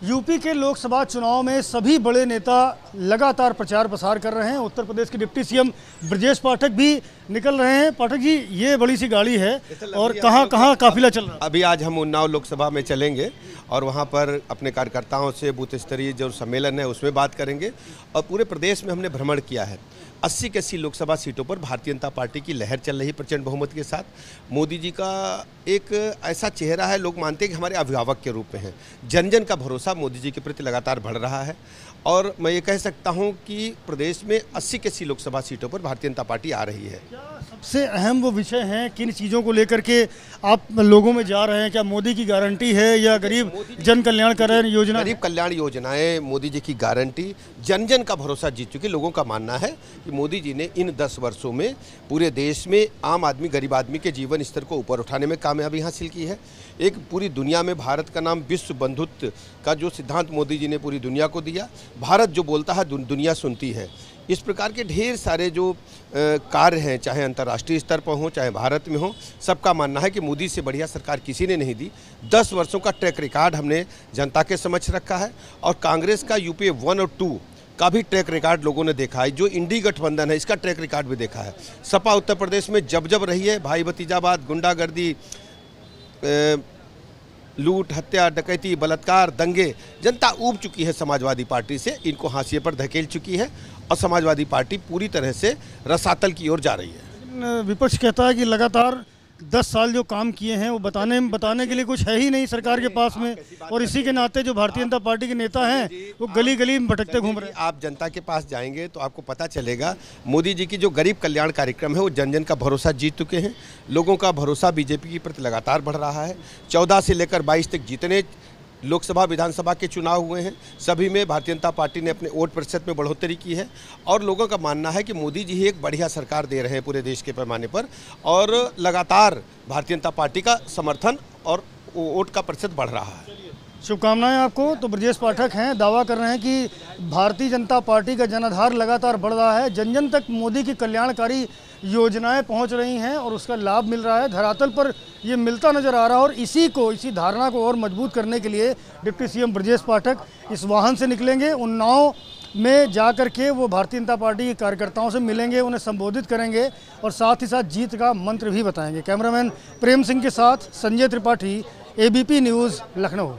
UP के लोकसभा चुनाव में सभी बड़े नेता लगातार प्रचार प्रसार कर रहे हैं। उत्तर प्रदेश के डिप्टी सीएम ब्रजेश पाठक भी निकल रहे हैं। पाठक जी, ये बड़ी सी गाड़ी है और कहाँ कहाँ काफिला चल रहा है? अभी आज हम उन्नाव लोकसभा में चलेंगे और वहाँ पर अपने कार्यकर्ताओं से बूथ स्तरीय जो सम्मेलन है उसमें बात करेंगे। और पूरे प्रदेश में हमने भ्रमण किया है। 80 के 80 लोकसभा सीटों पर भारतीय जनता पार्टी की लहर चल रही प्रचंड बहुमत के साथ। मोदी जी का एक ऐसा चेहरा है, लोग मानते हैं कि हमारे अभिभावक के रूप में है। जन जन का भरोसा मोदी जी के प्रति लगातार बढ़ रहा है और मैं ये कह सकता हूं कि प्रदेश में 80 के 80 लोकसभा सीटों पर भारतीय जनता पार्टी आ रही है। सबसे अहम वो विषय हैं, किन चीज़ों को लेकर के आप लोगों में जा रहे हैं? क्या मोदी की गारंटी है या गरीब जन कल्याण योजना? गरीब कल्याण योजनाएं, मोदी जी की गारंटी, जन जन का भरोसा जीत चुकी। लोगों का मानना है कि मोदी जी ने इन 10 वर्षों में पूरे देश में आम आदमी, गरीब आदमी के जीवन स्तर को ऊपर उठाने में कामयाबी हासिल की है। एक पूरी दुनिया में भारत का नाम विश्व बंधुत्व का जो सिद्धांत मोदी जी ने पूरी दुनिया को दिया, भारत जो बोलता है दुनिया सुनती है। इस प्रकार के ढेर सारे जो कार्य हैं, चाहे अंतर्राष्ट्रीय स्तर पर हो चाहे भारत में हो, सबका मानना है कि मोदी से बढ़िया सरकार किसी ने नहीं दी। 10 वर्षों का ट्रैक रिकॉर्ड हमने जनता के समक्ष रखा है और कांग्रेस का यूपीए 1 और 2 का भी ट्रैक रिकॉर्ड लोगों ने देखा है। जो इंडी गठबंधन है इसका ट्रैक रिकॉर्ड भी देखा है। सपा उत्तर प्रदेश में जब जब रही है, भाई भतीजावाद, गुंडागर्दी, लूट, हत्या, डकैती, बलात्कार, दंगे, जनता ऊब चुकी है समाजवादी पार्टी से। इनको हाशिए पर धकेल चुकी है और समाजवादी पार्टी पूरी तरह से रसातल की ओर जा रही है। विपक्ष कहता है कि लगातार 10 साल जो काम किए हैं वो बताने के लिए कुछ है ही नहीं सरकार के पास में, और इसी के नाते जो भारतीय जनता पार्टी के नेता हैं वो गली गली में भटकते घूम रहे हैं। आप जनता के पास जाएंगे तो आपको पता चलेगा मोदी जी की जो गरीब कल्याण कार्यक्रम है वो जन जन का भरोसा जीत चुके हैं। लोगों का भरोसा बीजेपी के प्रति लगातार बढ़ रहा है। 14 से लेकर 22 तक जितने लोकसभा विधानसभा के चुनाव हुए हैं सभी में भारतीय जनता पार्टी ने अपने वोट प्रतिशत में बढ़ोतरी की है और लोगों का मानना है कि मोदी जी ही एक बढ़िया सरकार दे रहे हैं पूरे देश के पैमाने पर। और लगातार भारतीय जनता पार्टी का समर्थन और वोट का प्रतिशत बढ़ रहा है। शुभकामनाएं आपको। तो ब्रजेश पाठक हैं, दावा कर रहे हैं कि भारतीय जनता पार्टी का जनाधार लगातार बढ़ रहा है। जन जन तक मोदी की कल्याणकारी योजनाएं पहुंच रही हैं और उसका लाभ मिल रहा है। धरातल पर ये मिलता नजर आ रहा है और इसी धारणा को और मजबूत करने के लिए डिप्टी सीएम ब्रजेश पाठक इस वाहन से निकलेंगे। उन्नाव में जा कर के वो भारतीय जनता पार्टी के कार्यकर्ताओं से मिलेंगे, उन्हें संबोधित करेंगे और साथ ही साथ जीत का मंत्र भी बताएंगे। कैमरामैन प्रेम सिंह के साथ संजय त्रिपाठी, ABP न्यूज़, लखनऊ।